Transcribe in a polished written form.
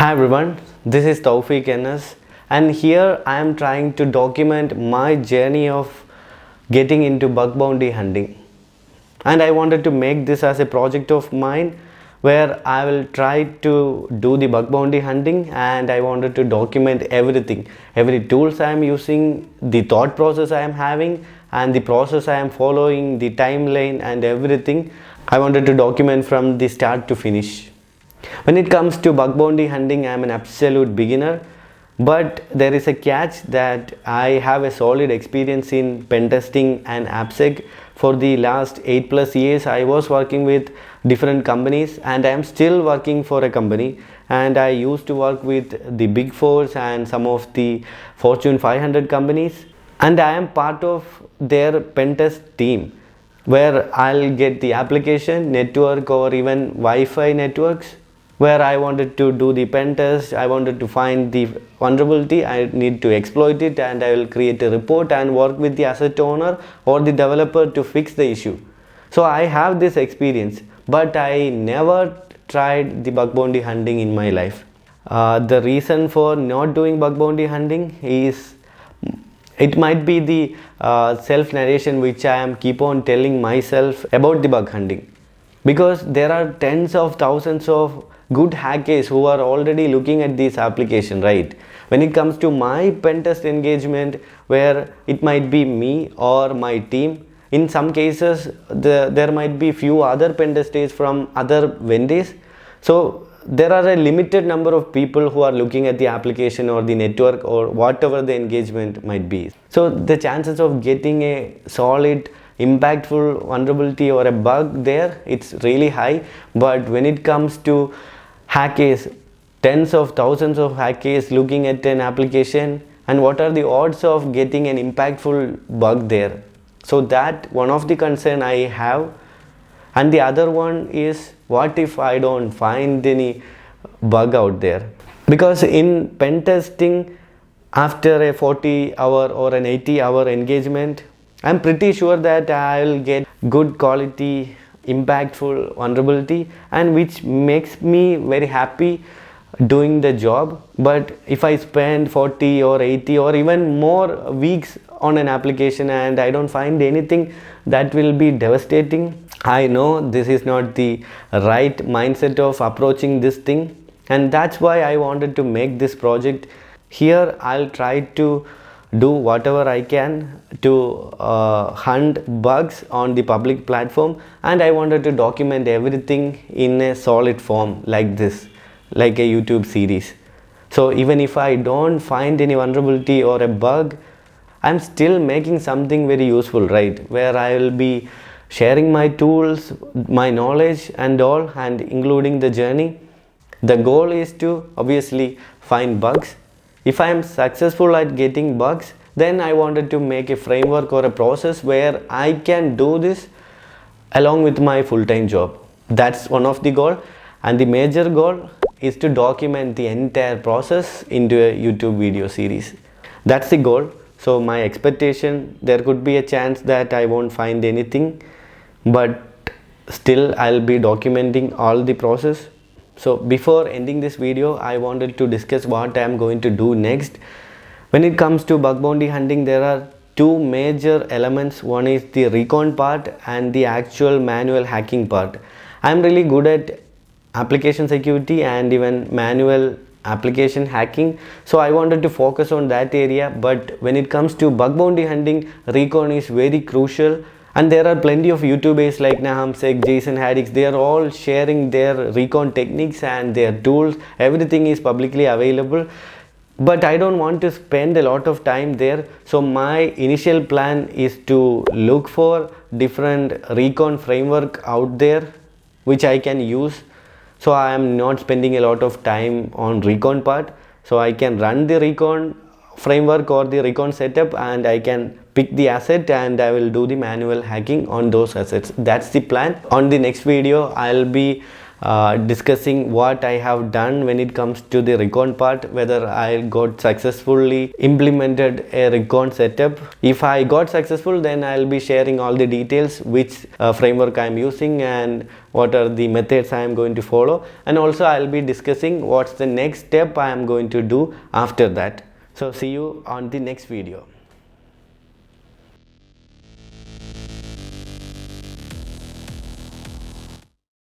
Hi everyone, this is Tawfiq Enas, and here I am trying to document my journey of getting into bug bounty hunting. And I wanted to make this as a project of mine where I will try to do the bug bounty hunting, and I wanted to document everything, every tools I am using, the thought process I am having, and the process I am following, the timeline and everything. I wanted to document from the start to finish. When it comes to bug bounty hunting, I am an absolute beginner, but there is a catch that I have a solid experience in pentesting and AppSec. For the last 8+ years, I was working with different companies, and I am still working for a company, and I used to work with the Big Fours and some of the Fortune 500 companies, and I am part of their pentest team where I'll get the application, network or even Wi-Fi networks where I wanted to do the pen test. I wanted to find the vulnerability, I need to exploit it, and I will create a report and work with the asset owner or the developer to fix the issue. So I have this experience, but I never tried the bug bounty hunting in my life. The reason for not doing bug bounty hunting is it might be the self-narration which I am keep on telling myself about the bug hunting, because there are tens of thousands of good hackers who are already looking at this application, right? When it comes to my pentest engagement, where it might be me or my team, in some cases there might be few other pentesters from other vendors, so there are a limited number of people who are looking at the application or the network or whatever the engagement might be. So the chances of getting a solid impactful vulnerability or a bug there, it's really high. But when it comes to hackers, tens of thousands of hackers looking at an application, and what are the odds of getting an impactful bug there? So that one of the concern I have. And the other one is, what if I don't find any bug out there? Because in pen testing, after a 40-hour or an 80-hour engagement, I'm pretty sure that I'll get good quality, impactful vulnerability, and which makes me very happy doing the job. But if I spend 40 or 80 or even more weeks on an application and I don't find anything, that will be devastating. I know this is not the right mindset of approaching this thing, and that's why I wanted to make this project. Here I'll try to do whatever I can to hunt bugs on the public platform, and I wanted to document everything in a solid form like this, like a YouTube series. So even if I don't find any vulnerability or a bug, I'm still making something very useful, right? Where I will be sharing my tools, my knowledge and all, and including the journey. The goal is to obviously find bugs. If I am successful at getting bugs, then I wanted to make a framework or a process where I can do this along with my full-time job. That's one of the goal, and the major goal is to document the entire process into a YouTube video series. That's the goal. So my expectation, there could be a chance that I won't find anything, but still I'll be documenting all the process. So before ending this video, I wanted to discuss what I am going to do next. When it comes to bug bounty hunting, there are two major elements. One is the recon part and the actual manual hacking part. I'm really good at application security and even manual application hacking, so I wanted to focus on that area. But when it comes to bug bounty hunting, recon is very crucial, and there are plenty of YouTubers like NahamSec, Jason Haddix. They are all sharing their recon techniques and their tools. Everything is publicly available, but I don't want to spend a lot of time there. So my initial plan is to look for different recon framework out there which I can use. So I am not spending a lot of time on recon part, so I can run the recon framework or the recon setup, and I can pick the asset and I will do the manual hacking on those assets. That's the plan. On the next video, I'll be discussing what I have done when it comes to the recon part, whether I got successfully implemented a recon setup. If I got successful, then I'll be sharing all the details, which framework I'm using and what are the methods I am going to follow, and also I'll be discussing what's the next step I am going to do after that. So see you on the next video.